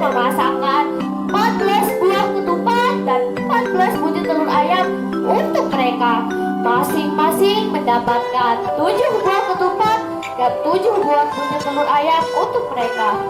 memasakkan 14 buah ketupat dan 14 butir telur ayam untuk mereka. Masing-masing mendapatkan 7 buah ketupat dan 7 buah butir telur ayam untuk mereka.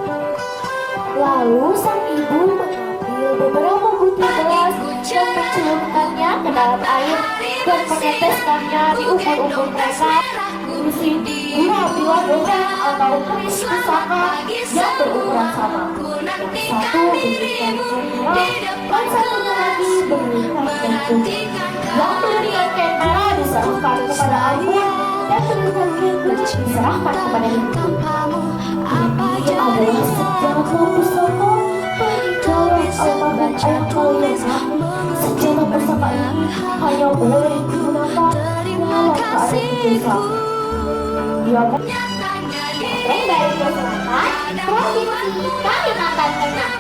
Lalu sang ibu mengambil beberapa butir beras dan mencelupkannya ke dalam air dan meneteskannya di ubur-ubur mereka, berisi gula goreng atau keris pusaka yang berukuran sama. Yang satu berikan merah dan satunya lagi berikan kain putih. Yang berikan kain merah diserahkan kepada Albun dan berikan kain putih diserahkan kepada ibu. Ini adalah sejarah pusaka peninggalan almarhum ayah kalian. Sejarah pusaka ini hanya boleh digunakan dalam keadaan desa. Dia dari Selatan, Provinsi Kalimantan Tengah.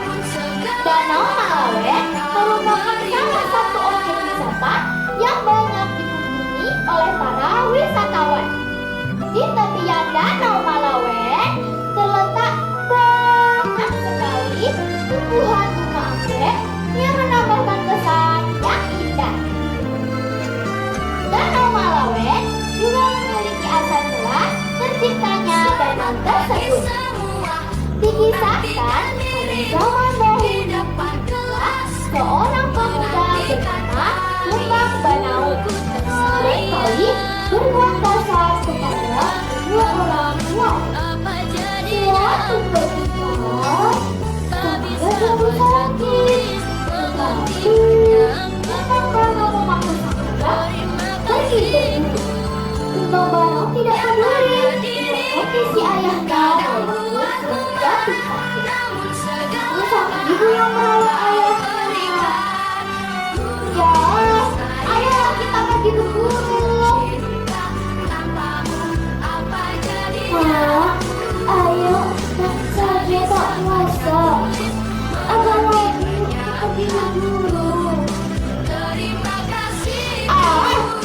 Danau Malawe merupakan salah satu objek wisata yang banyak dikunjungi oleh para wisatawan. Di tepian Danau Malawe terletak banyak sekali tumbuhan bunga anggrek yang menambahkan kesan yang indah. Danau Malawe juga memiliki asal mula terciptanya danau tersebut. Dikisahkan pada zaman dahulu seorang pemuda bernama Lembang Banau seringkali berbuat kasar kepada dua orang tua. Suatu ketika kepada jatuh sakit, tetapi Lembang Banau memakai sang pergi berburu. Lembang Banau tidak peduli kondisi ayahnya walaupun jatuh sakit. Sang ibu yang merawat ayahnya, ya, ayo kita pergi berburu. Ayo, saya tak puasa. Agar lagi pergi berburu.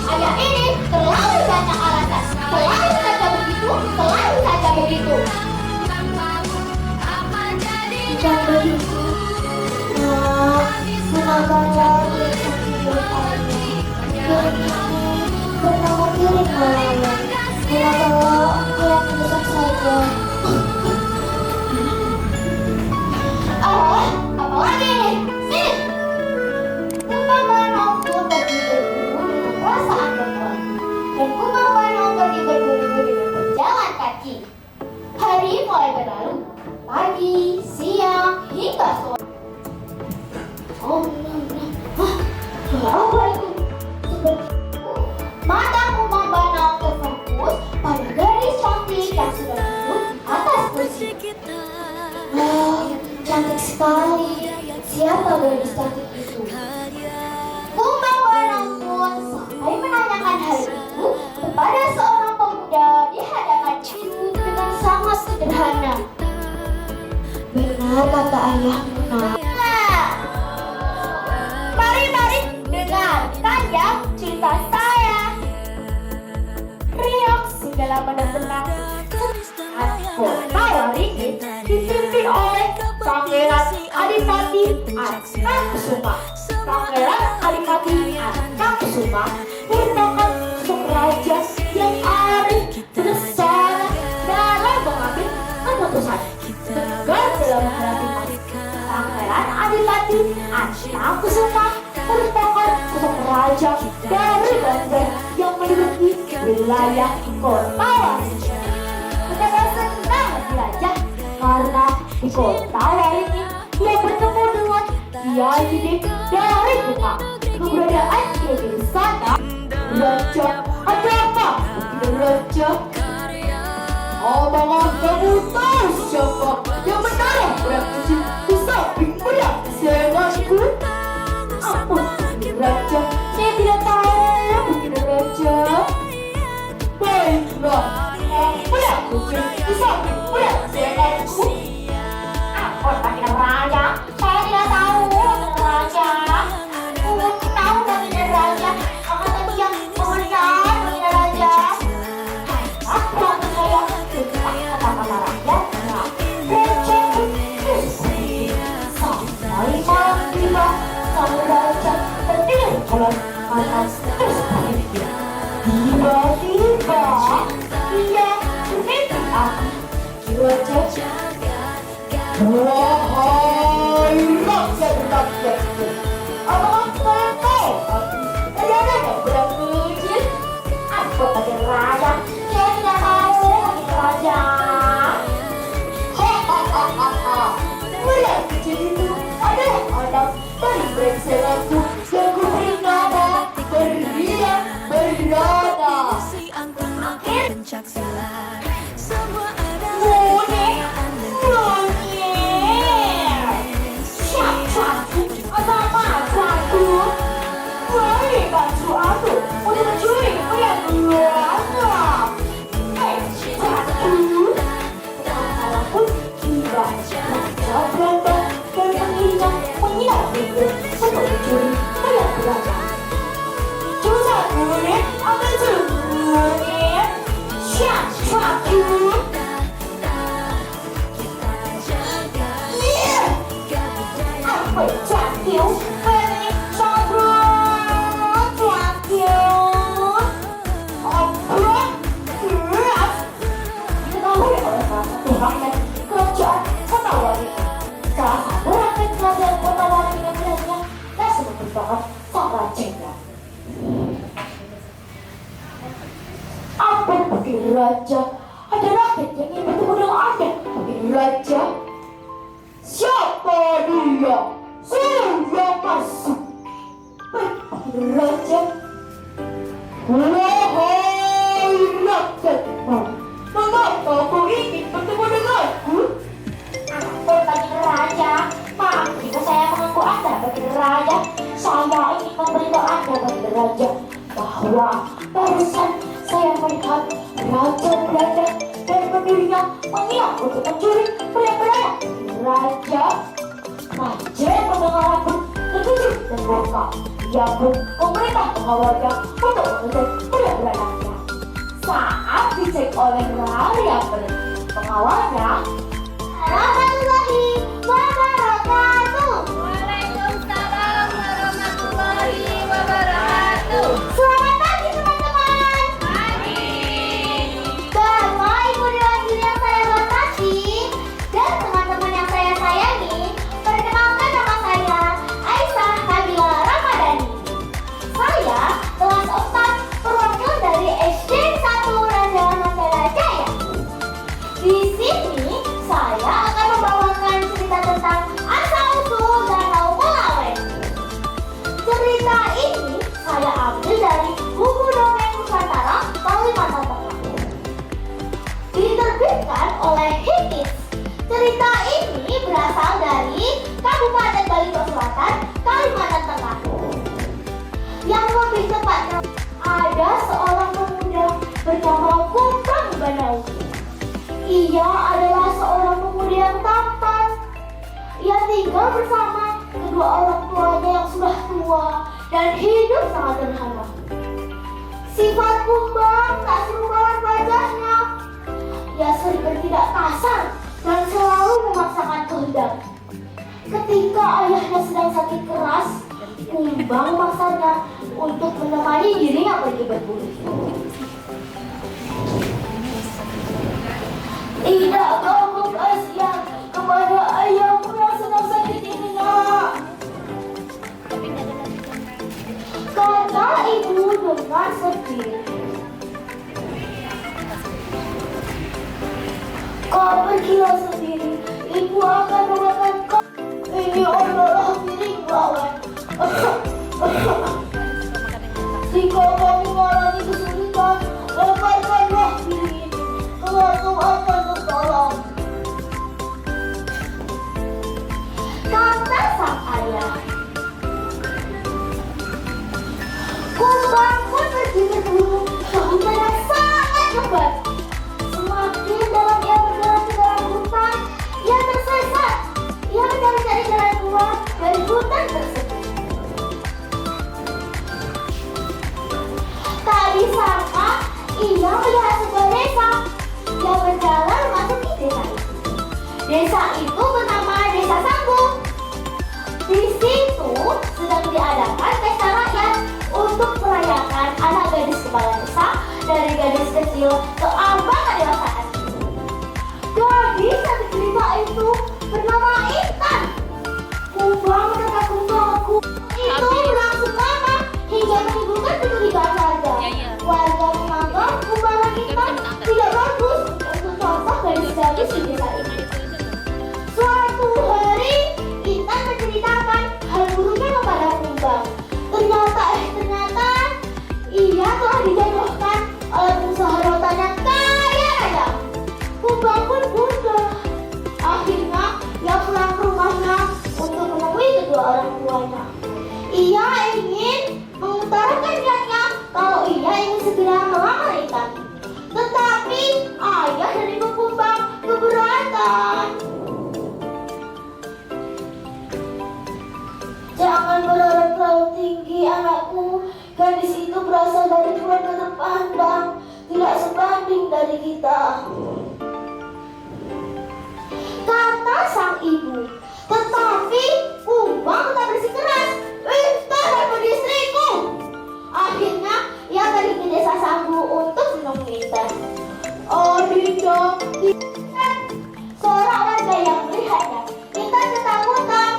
Ayah ini terlalu banyak alasan. Selalu saja begitu, selalu saja begitu. Bukan begitu. Gunakan lagi hidup ayah. Piring ini bernama piring Malawe. Gunakanlah yang besar saja. Apa lagi ini? Sini. Lembang Banau pun pergi berburu dengan perasaan lemah. Dan Lembang Banau pergi berburu dengan berjalan kaki. Hari mulai berlalu. Pagi, siang, hingga sore. Assalamualaikum. Mata Lembang Banau terfokus pada gadis cantik yang sudah duduk di atas kursi. Cantik sekali. Siapa gadis cantik itu? Lembang Banau pun sampai menanyakan hal itu kepada seorang pemuda di hadapannya dengan sangat sederhana. Benar kata ayahmu, nak. Mari dengarkan ya cerita saya. Riok segala benar-benar kota Waringin dipimpin oleh Pangeran Adipati Artakusuma. Pangeran Adipati Artakusuma merupakan sosok raja yang arif, bijaksana dalam mengambil keputusan. Tegar dalam hati. Pangeran Adipati Artakusuma merupakan sosok raja dari Banjar yang memiliki wilayah kota Waringin. Mereka senang menjelajah karena di kota Waringin dia bertemu dengan Kiai Gede dari Demak. Keberadaan Kiai di sana, Raja, ada apa? Raja, omongan kamu tahu siapa yang menaruh berat di samping berat senanku? Ampun, Raja, saya tidak tahu, Raja. Baiklah, berat kucing di samping berat senanku. Ampun, Raja, saya tidak tahu, Raja. Tahu Baginda Raja, akan tadi yang benar, Baginda Raja. Aku percaya kata-kata raja. Raja, Wahai rakyat-rakyatku, apakah kalian tahu negara yang berpikir aku bagi raja? Saya tidak tahu bagi raja. Hahaha. Melihat kecil itu adalah anak dari brengsenganku yang kuberi nama Beria Berada. Pencak silat semua ada Raja, ada rakyat yang ingin bertemu dengan Anda. Raja, siapa dia? Saya masuk. Raja, wahai rakyatku, mengapa kau ingin bertemu denganku? Ampun bagi raja, maaf jika saya mengganggu Anda bagi raja. Saya ingin memberitahu Anda bagi raja bahwa barusan saya melihat raja Belanda dan pendirinya mengiak untuk mencuri pria Belanda. Raja yang mendengar aku terkejut dan murka. Ia pun memerintah pengawalnya untuk mengejar pria Belandanya. Saat dicek oleh raja pengawalnya, warahmatullahi wabarakatuh. Waalaikumsalam warahmatullahi wabarakatuh. Selamat pagi teman-teman. Bapak, Ibu Dewan yang saya hormati dan teman-teman yang saya sayangi, perkenalkan nama saya Aisyah Nabila Ramadhani. Saya kelas 4 perwakilan dari SD 1 Raja Mandala Jaya. Di sini saya akan membawakan cerita tentang asal-usul Danau Melawen. Cerita ini saya ambil dari buku dongeng Nusantara Kalimantan Tengah. Diterbitkan oleh Hikis. Cerita ini berasal dari Kabupaten Barito Selatan, Kalimantan Tengah. Yang lebih tepatnya, ada seorang pemuda bernama Kumbang Banawi. Ia adalah seorang pemuda yang tampan. Ia tinggal bersama kedua orang tuanya yang sudah tua dan hidup sangat sederhana. Sifat Kumbang tak serupakan wajahnya. Ia sering bertindak kasar dan selalu memaksakan kehendak. Ketika ayahnya sedang sakit keras, Kumbang memaksanya untuk menemani dirinya pergi berburu. Tidak kau kasihan kepada ayahmu yang sedang sakit ini, nak, kata ibu dengan sedih. Kau pergilah sendiri, ibu akan memakan kau. Ini adalah milik lawan. Jika kamu mengalami kesulitan, lemparkanlah diri ini. Kelak akan tertolong, kata sang ayah. Kumbang pun pergi berburu ke hutan yang sangat lebat. Semakin dalam ia berjalan ke dalam hutan, ia tersesat. Ia mencari-cari jalan keluar dari hutan tersebut. Tak disangka, ia melihat sebuah desa. Ia berjalan memasuki desa itu. Desa itu bernama Desa Sanggu. Di situ sedang diadakan pesta rakyat untuk merayakan anak gadis kepala desa dari gadis kecil ke abang kedewasaan. Gadis yang cerita itu bernama Intan. Kumbang mendekat kumbangku itu berlangsung lama hingga menimbulkan kecurigaan warga. Warga menganggap kumbangan Intan tidak bagus untuk contoh gadis-gadis di desa ini. Suatu hari Intan menceritakan hal buruknya kepada kumbang. Ternyata ia telah dijodohkan oleh pengusaha rotan yang kaya raya. Kumbang pun gundah. Akhirnya ia pulang ke rumahnya untuk menemui kedua orang tuanya. Ia ingin mengutarakan niatnya kalau ia ingin segera melamar Intan. Tetapi ayah dan ibu kumbang keberatan. Jangan berharap terlalu tinggi, anakku. Gadis itu berasal dari keluarga terpandang, tidak sebanding dari kita, kata sang ibu. Tetapi kumbang tetap bersikeras, Intan adalah istriku. Akhirnya ia pergi ke desa Sambu untuk menemui Intan. Oh Dinda, seorang warga yang melihatnya, Intan ketakutan.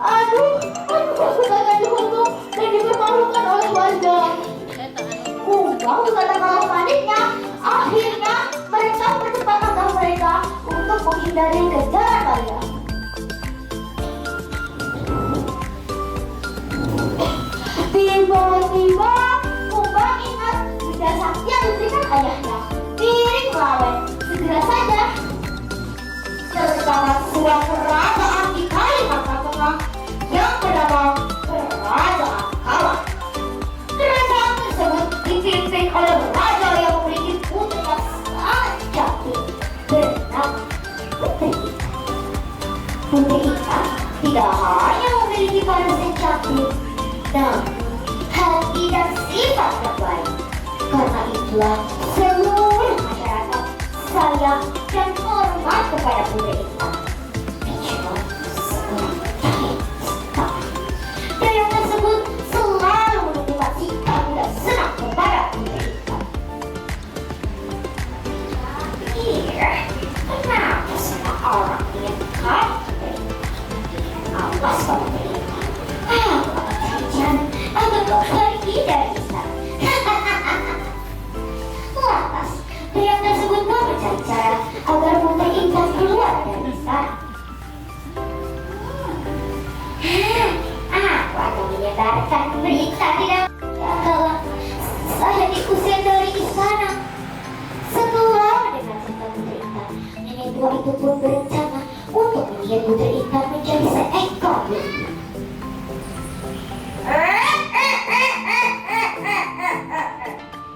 Aduh, aku akan dihukum dan dipermalukan oleh warga. Kumbang juga tak kalah paniknya. Akhirnya mereka percepat langkah mereka untuk menghindari kejaran warga. Tiba-tiba kumbang ingat benda sakti yang diberikan ayahnya, piring melawet. Segera saja terdapat sebuah kerajaan di Kalimantan Tengah yang bernama Kerajaan Kala. Kerajaan tersebut dipimpin oleh raja yang memiliki putri yang sangat cantik bernama Putri Intan. Putri Intan tidak hanya memiliki badan yang cantik, namun hati dan sifat yang baik. Karena itulah seluruh masyarakat sayang dan hormat kepada Putri Intan. Kecuali seorang pria tersebut selalu menunjukkan sikap tidak senang kepada Putri Intan. Kenapa semua orang ingin kau Putri Intan? Awas kau Putri Intan, aku akan cari cara agar kau pergi dari istana. Lantas pria tersebut pun mencari cara agar Putri Intan keluar dari istana. Aku akan menyebarkan berita di dalam bahwa saya diusir dari istana. Setelah mendengar cerita Putri Intan, nenek tua itu pun berencana untuk menyihir Putri Intan menjadi seekor lembu.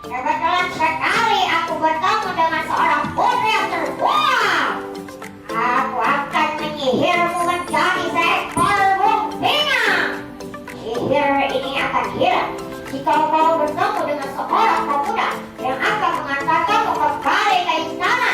Kebetulan sekali aku bertemu dengan seorang putri yang terbuang. Aku akan menyihirmu menjadi seekor bunga. Sihir ini akan hilang jika kau bertemu dengan seorang pemuda yang akan mengantarkanmu kembali ke istana.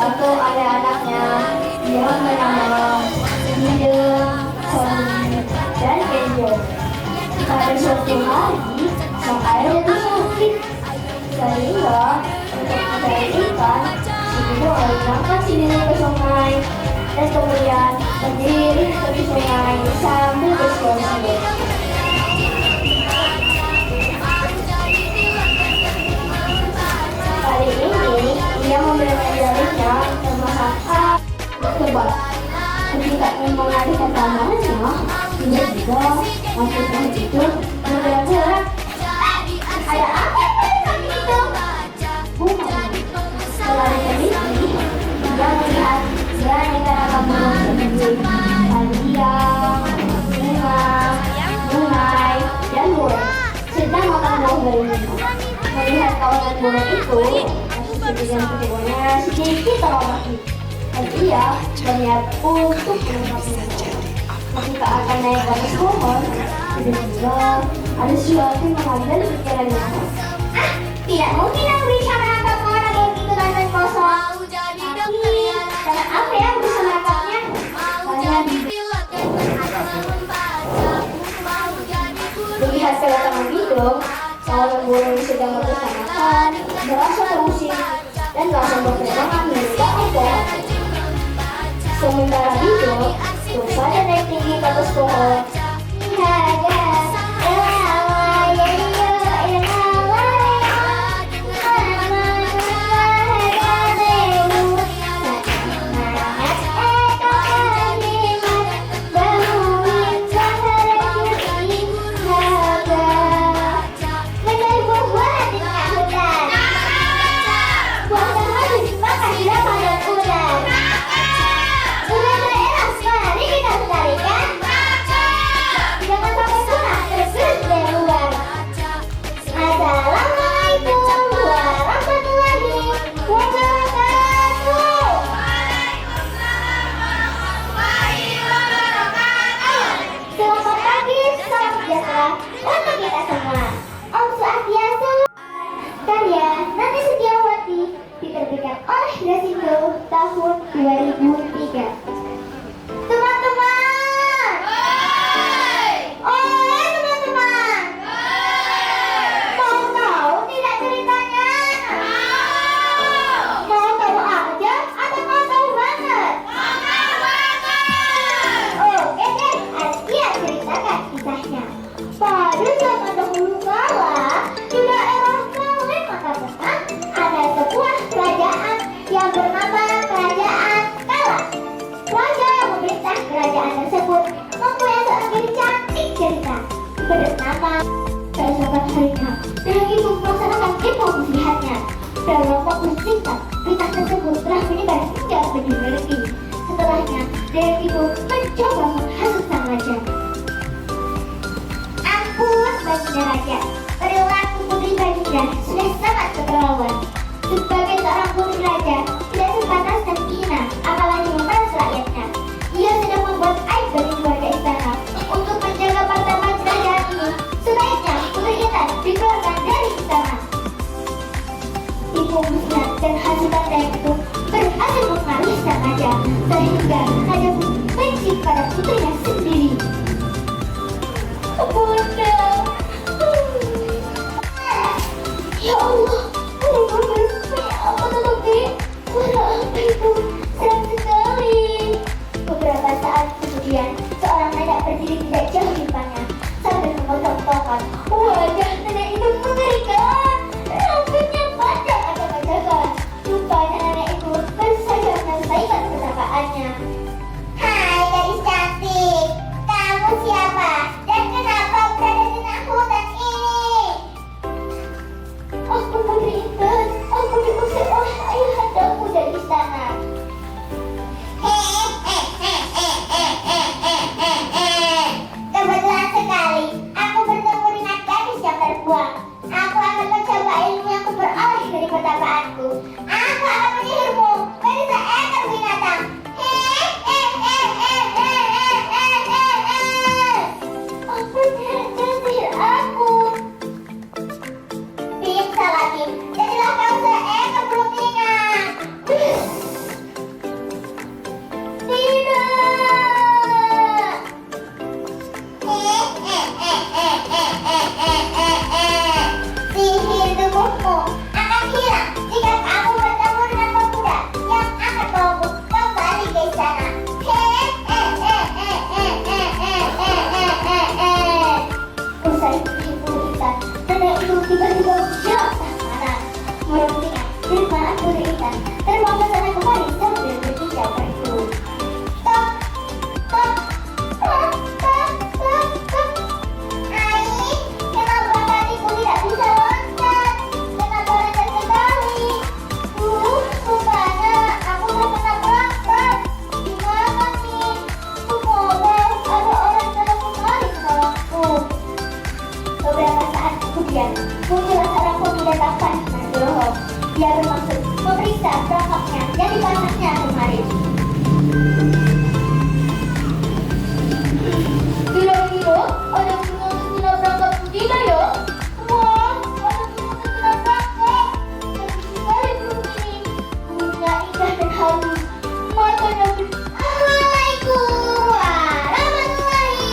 Suatu ada anaknya, dia bernama Hidung, Sony, dan Kenjo. Pada suatu hari, sang ayah jatuh sakit. Sehingga untuk mencari ikan, si Hidung berangkat sendiri ke sungai dan kemudian berdiri di tepi sungai sambil bersiul-siul. Kali ini ia memberikan jarinya ke masyarakat. Coba, ketika ingin mengalihkan tangannya, tiba-tiba maksudnya itu bergerak-gerak. Ada apa pada kaki itu? Bukan. Setelah diteliti, dia melihat beraneka ragam burung seperti kaliang, bungai, dan burung sedang makan buah beringin. Melihat kawanan burung itu, masih sebagian sedikit terobati. Dan ia berniat untuk menangkapnya. Ketika akan naik ke atas pohon, tiba-tiba ada sesuatu yang mengambil pikirannya. Tidak mungkin aku bisa menangkap orang yang itu tangan kosong. Tapi, cara apa yang bisa menangkapnya? Melihat kedatangan Hidung, kawanan burung yang sedang bersamakan merasa terusik dan langsung berterbangan meninggalkan pohon. Sementara Hidung terus saja naik tinggi ke atas pohon. Untuk kita semua, Om Swastiastu. Karya Nanti Setiawati, diterbitkan oleh Grasindo tahun 2003. Teman-teman, teman-teman, mau tahu tidak ceritanya? Mau tahu aja atau mau tahu banget? Oke deh, Askia ceritakan kisahnya. Pada zaman dahulu kala, di daerah Kalen Matapekan, ada sebuah kerajaan yang bernama Kerajaan Kala. Raja yang memerintah kerajaan tersebut mempunyai seorang gadis cantik cerita bernama Keesokan harinya, dengan itu melaksanakan demo muslihatnya. Dalam waktu singkat, berita tersebut telah menyebar hingga penjuru negeri. Setelahnya, dengan itu mencoba menghasut sang raja. Baginda Raja, perilaku putri Baginda sudah sangat keterlaluan. Sebagai seorang putri raja, tidak sepantas dan dihina, apalagi membalas rakyatnya. Ia sudah membuat aib bagi keluarga istana. Untuk menjaga martabat kerajaan ini, sebaiknya putri kita dikeluarkan dari istana. Ibu muslihat dan hasutan daya itu berhasil mengalih sang raja, sehingga raja pun benci pada putrinya sendiri. Bunda. Ya Allah, apa tetapi suara apa itu? Serem sekali. Beberapa saat kemudian, seorang nenek berdiri tidak jauh di depannya sambil memegang tongkat. Wajah nenek itu mengerikan. Rambutnya panjang acak-acakan. Rupanya nenek itu baru saja menyelesaikan pertakaannya. Hai gadis cantik, kamu siapa? Dan kenapa berada di tengah hutan ini? Aku putri Intan. Aku diusir oleh ayahandaku dari istana. Kebetulan sekali, aku bertemu dengan gadis yang terbuang. Aku akan mencoba ilmu yang kuperoleh dari pertakaanku. Aku akan menyihirmu menjadi seekor binatang. Aku tidak sihir aku. Bisa lagi, jadilah kau seekor berutingan. berikan. Terbang ke sana kemari sambil berpijak itu. Tok, tok, tok, tok, tok, tok. Ai, kenapa tadiku tidak bisa loncat? Kenapa loncat sekali? Rupanya aku terkena perangkap. Gimana nih? Semoga ada orang dalam kemari menolongku. Beberapa saat kemudian, muncullah seorang pemuda tampan Nugroho. Dia bermaksud memeriksa perangkapnya yang dipasangnya kemarin. Kira-kira ada yang terkena perangkap tidak ya? Wah, ada yang terkena perangkap. Cantik sekali burung ini. Burungnya indah dan halus. Matanya Assalamualaikum warahmatullahi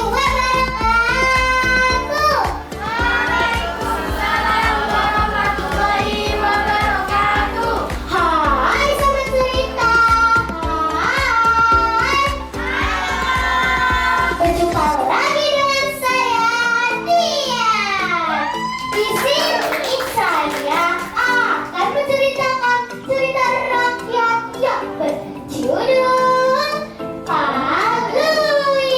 wabarakatuh. Waalaikumsalam warahmatullahi wabarakatuh. Hai sobat cerita. Hai. Berjumpa lagi dengan saya Dian. Di sini saya akan menceritakan cerita rakyat yang berjudul Kalui.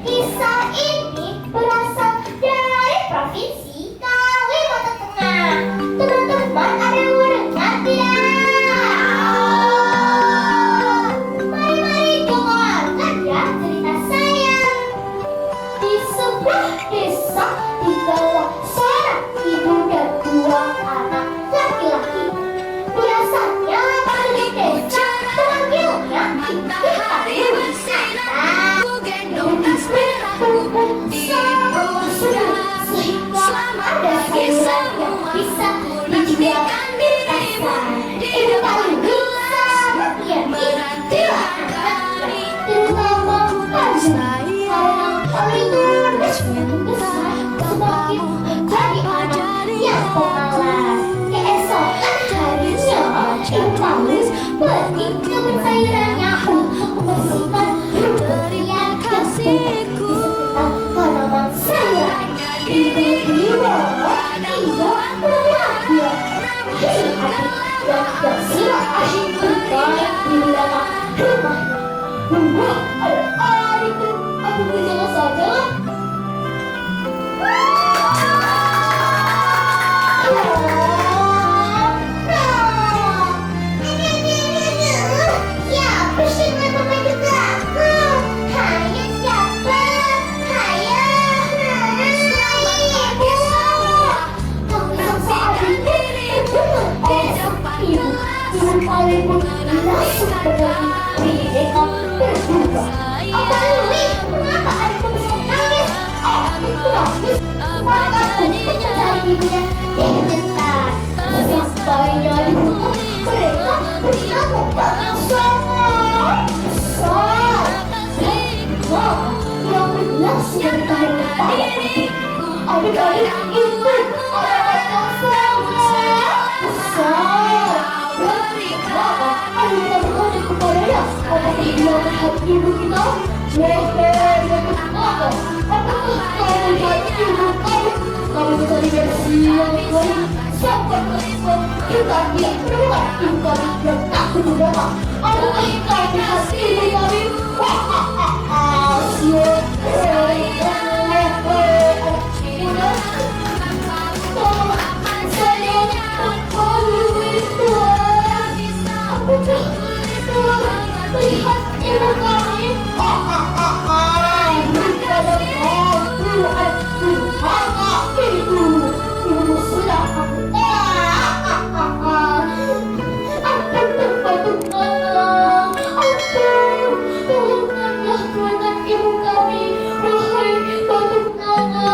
Kisah ini berasal dari provinsi Kalimantan Tengah. Teman-teman ada yang mendengar tidak? Mari-mari dengarkan ya cerita saya. Di sebuah desa tinggallah seorang ibu dan dua anak laki-laki. Biasanya penduduk desa memanggilnya matahari bersinar. Ku gendong tas merahku di Sehingga ada sayuran yang bisa dijual di pasar. Ibu paling bisa melayani dua anak-anaknya, terutama Azmi, karena paling tugas semakin menjadi anak yang pemalas. Keesokan harinya, ibu paling pergi ke kebun sayurannya untuk membersihkan rumput yang kasihku. tanaman sayuran. Tiba-tiba ia berlaku. Hei adik, yang bersilah asyik bermain di belakang rumahnya. Ada itu, aku berjalan saja. Siapa sih yang membantu aku? Hai siapa? Hai ibu. Kamu saat ini ibu paling langsung berdiri dengan berdua. Apa Lui? Kenapa adikku bisa menangis? Itu nangis. Maka aku mencari ibunya dekat. Sampainya di rumah mereka bertemu sangat besar. Mama yang berlangsung dari tahun depan. Adik-adik itu anak yang sangat besar. Maka adik kita berkata kepadanya, apakah dia melihat ibu kita? Maka apakah kau melihat ibu kamu? Kamu bisa dibersi yang baik. Sampai kelima kita dia menemukan ibu kami yang tak berdua. Apakah kau melihat ibu kami? Lihat ibu kami. Ibu sudah aku tolongkanlah keluarkan ibu kami. Wahai Datuk Nana,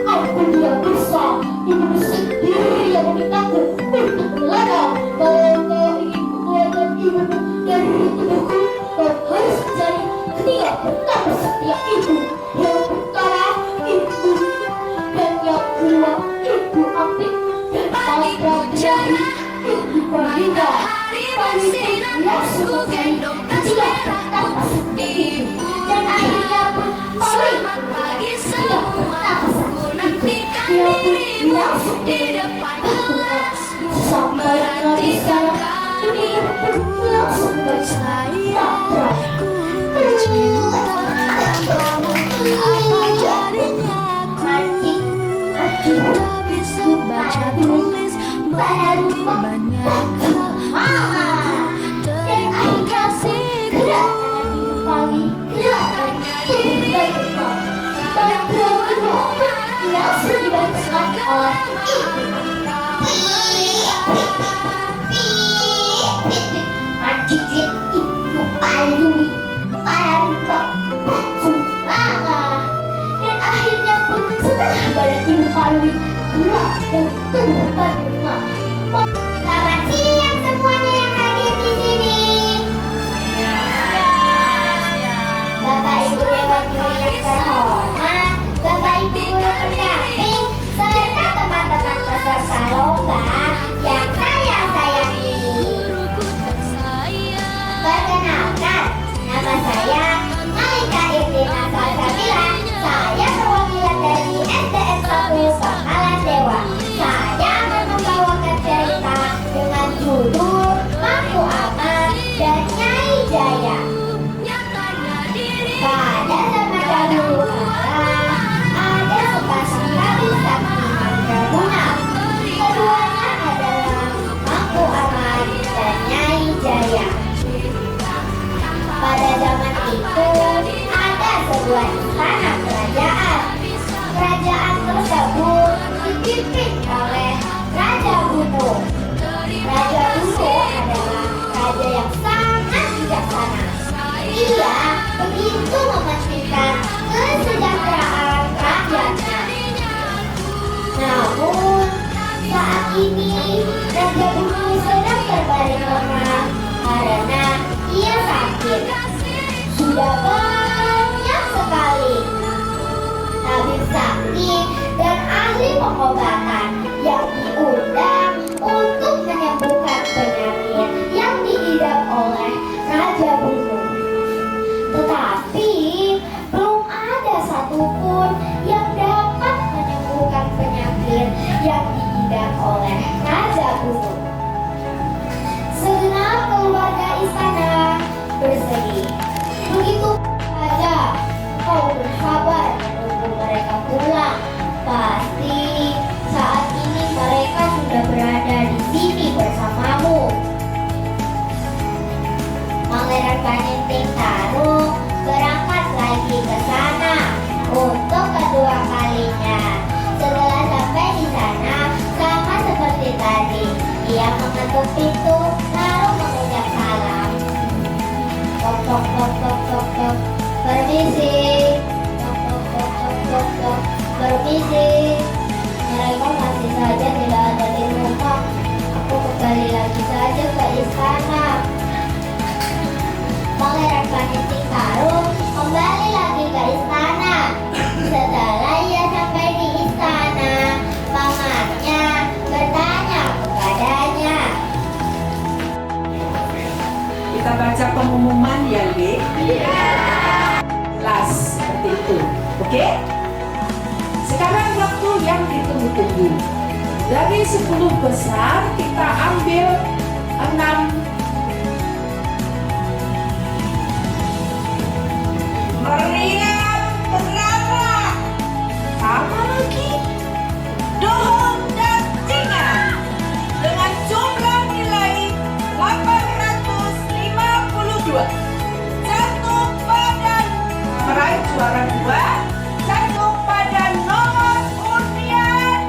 aku tidak bisa. Ibu sendiri yang memintaku untuk melarang. Kalau kau ingin mengeluarkan ibumu dari tubuhku, kau harus mencari ketiga pertama setia ibu. Yang pertama ibu dan yang kedua ibu Apik dan Alda jadi ibu Prahinda. Paling langsung gendong ketiga pertama setia ibu. Dan akhirnya pun paling Pagi tidak semua pertama ku nantikan dia pun dirimu langsung di depan sampai nggak bisa langsung percaya. Tak bisa baca tulis baru banyak Mama, dan akhirnya gerak pagi, gerak langsung dibantukan oleh ibu paling dan akhirnya pun setelah badan ibu paling gerak dan tumbuh rumah. Selamat siang semuanya yang hadir di sini. Bapak Ibu Dewan Guru yang terhormat, Bapak Ibu Guru pendamping, serta teman-teman peserta lomba yang saya sayangi. Perkenalkan, nama saya Malika Irtina Salsabila. Saya perwakilan dari SDN 1 Pangkalan Dewa. Saya akan membawakan cerita dengan judul Mampu Aman dan Nyai Jaya. Pada zaman dahulu kala, ada sepasang gadis sakti mandraguna. Keduanya adalah Mampu Aman dan Nyai Jaya. Pada zaman itu, ada sebuah istana kerajaan. Kerajaan tersebut dipimpin oleh Raja Gunung. Raja Gunung adalah raja yang sangat bijaksana. Ia begitu mementingkan kesejahteraan rakyatnya. Namun, saat ini Raja Gunung sedang terbaring lemah karena ia sakit. Sudah banyak sekali tabib sakti dan ahli pengobatan yang diundang untuk menyembuhkan penyakit yang diidap oleh Raja Gunung. Tetapi belum ada satupun yang dapat menyembuhkan penyakit yang diidap oleh Raja Gunung. Segenap keluarga istana bersedih. Begitu saja kau bersabar menunggu mereka pulang. Pasti saat ini mereka sudah berada di sini bersamamu. Pangeran Paninting Tarung berangkat lagi ke sana untuk kedua kalinya. Setelah sampai di sana, sama seperti tadi, ia mengetuk pintu lalu mengucap salam. Tok tok tok tok tok tok. Permisi. Tok tok tok tok tok tok. Permisi. Mereka masih saja tidak ada di rumah. Aku kembali lagi saja ke istana. Pangeran Paninting Tarung kembali lagi ke istana. Setelah ia sampai di istana, pamannya bertanya kepadanya. Kita baca pengumuman ya, Li? Jelas seperti itu. Oke? Sekarang waktu yang ditunggu-tunggu. Dari 10 besar kita ambil 6 meriam berlarak. Sama lagi. Dohong dan Tinga dengan jumlah nilai 852. Jatuh pada meraih juara 2. Jatuh pada nomor undian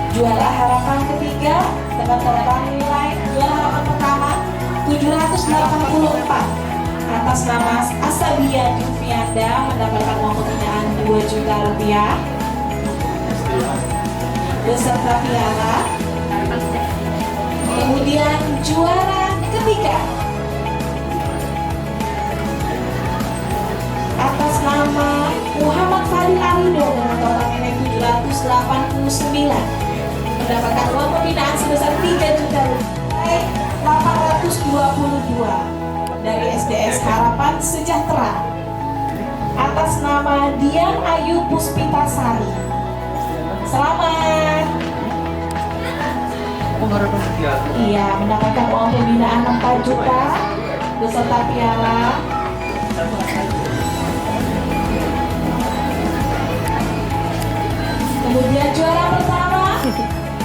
juara harapan ketiga dengan total nilai juara harapan pertama 784. Atas nama Asabia Jufianda mendapatkan uang pembinaan 2 juta rupiah beserta piala. Kemudian juara ketiga atas nama Muhammad Fadil Arido dengan total nilai 789 mendapatkan uang pembinaan sebesar 3 juta rupiah 822 dari SDS Harapan Sejahtera atas nama Dian Ayu Puspitasari. Selamat. Iya, mendapatkan uang pembinaan 4 juta beserta piala. Kemudian juara pertama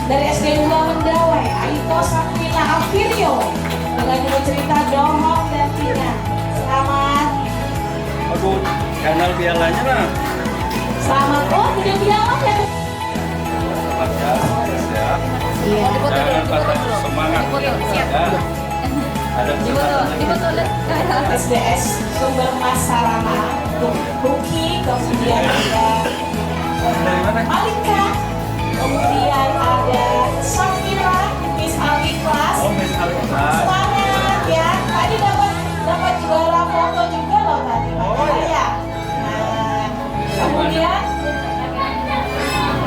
dari SD 2 Mendawai, Aito Sakwina Afirio dengan judul cerita Dohong dan Tina. Selamat. Aku kanal pialanya lah. Selamat. Oh, tidak piala ya? Selamat ya, sukses ya. Iya. Jangan patah semangat. Ya. Ada kesempatan lagi. SDS Sumber Mas Sarana, Ruki, kemudian ada Dari mana? Malika, kemudian ada Safira, Miss Alifas. Oh, Miss Alifas. Semangat ya, tadi dapat juara foto juga loh tadi. Oh, ya. Nah, kemudian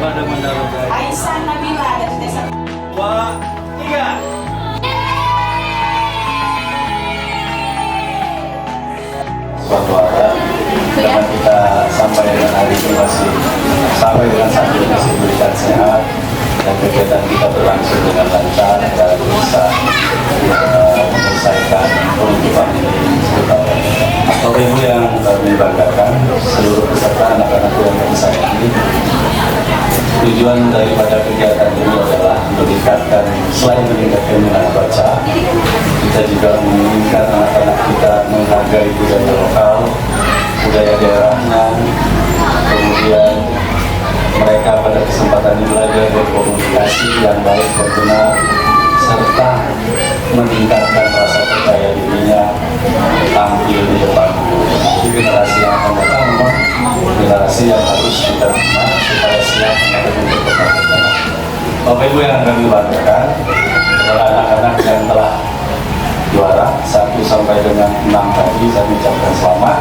Pada mendarat lagi. Aisyah Nabila dari desa. 2, 3. Suatu ada dapat kita sampaikan hari ini masih sampai dengan saat ini masih diberikan sehat dan kegiatan kita berlangsung dengan lancar dan bisa menyelesaikan penutupan ini sebentar. Bapak Ibu yang kami banggakan, seluruh peserta anak-anak yang kami sayangi, tujuan daripada kegiatan ini adalah meningkatkan, selain meningkatkan minat baca, kita juga menginginkan anak-anak kita menghargai budaya lokal, budaya daerahnya, kemudian mereka pada kesempatan ini belajar berkomunikasi yang baik dan benar, serta meningkatkan rasa percaya dirinya tampil di depan generasi yang akan datang, memang generasi yang harus kita terima supaya siap menghadapi perkembangan. Bapak Ibu yang kami banggakan adalah anak-anak yang telah juara 1 sampai dengan 6 tadi, saya ucapkan selamat.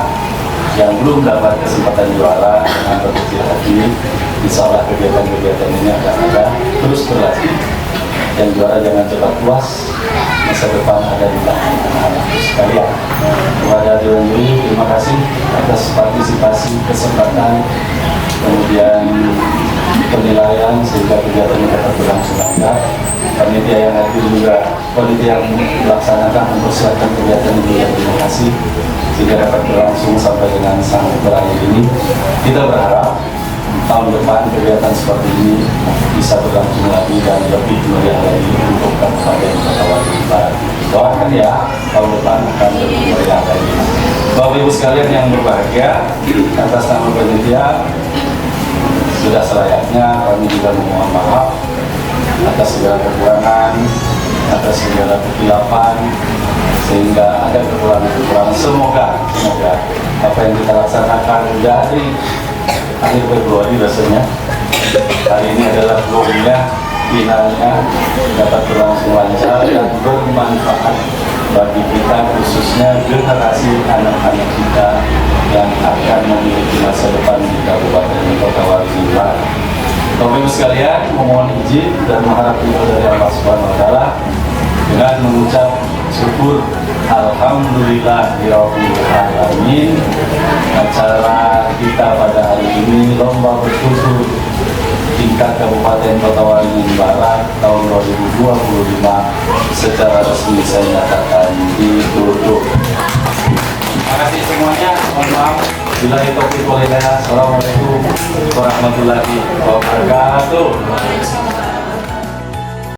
Yang belum dapat kesempatan juara dengan berkecil hati, insya Allah kegiatan-kegiatan ini akan ada terus berlanjut. Yang juara jangan cepat puas, masa depan ada di tangan anak-anak sekalian. Kepada Dewan Juri, terima kasih atas partisipasi, kesempatan, kemudian penilaian sehingga kegiatan ini dapat berlangsung lancar. Panitia yang hadir juga, panitia yang melaksanakan mempersiapkan kegiatan ini, terima kasih sehingga dapat berlangsung sampai dengan sangat berakhir ini. Kita berharap tahun depan kegiatan seperti ini bisa berlangsung lagi dan lebih meriah lagi untuk Kabupaten Kota Waringin Barat. Doakan ya, tahun depan akan lebih meriah lagi. Bapak Ibu sekalian yang berbahagia, atas nama panitia sudah selayaknya kami juga memohon maaf atas segala kekurangan, atas segala kekhilapan, sehingga ada kekurangan-kekurangan. Semoga apa yang kita laksanakan dari akhir Februari rasanya hari ini adalah goalnya, finalnya dapat berlangsung lancar dan bermanfaat bagi kita, khususnya generasi anak-anak kita yang akan memiliki masa depan di Kabupaten Kota Waringin Barat. Bapak Ibu sekalian, memohon izin dan mengharap ridho dari Allah Subhanahu wa Ta'ala dengan mengucap syukur alhamdulillahirabbil alamin. Acara kita pada hari ini lomba bersyukur tingkat Kabupaten Kota Waringin Barat tahun 2025 secara resmi saya nyatakan ditutup. Terima kasih semuanya. Mohon maaf bila itu boleh. Assalamualaikum warahmatullahi wabarakatuh.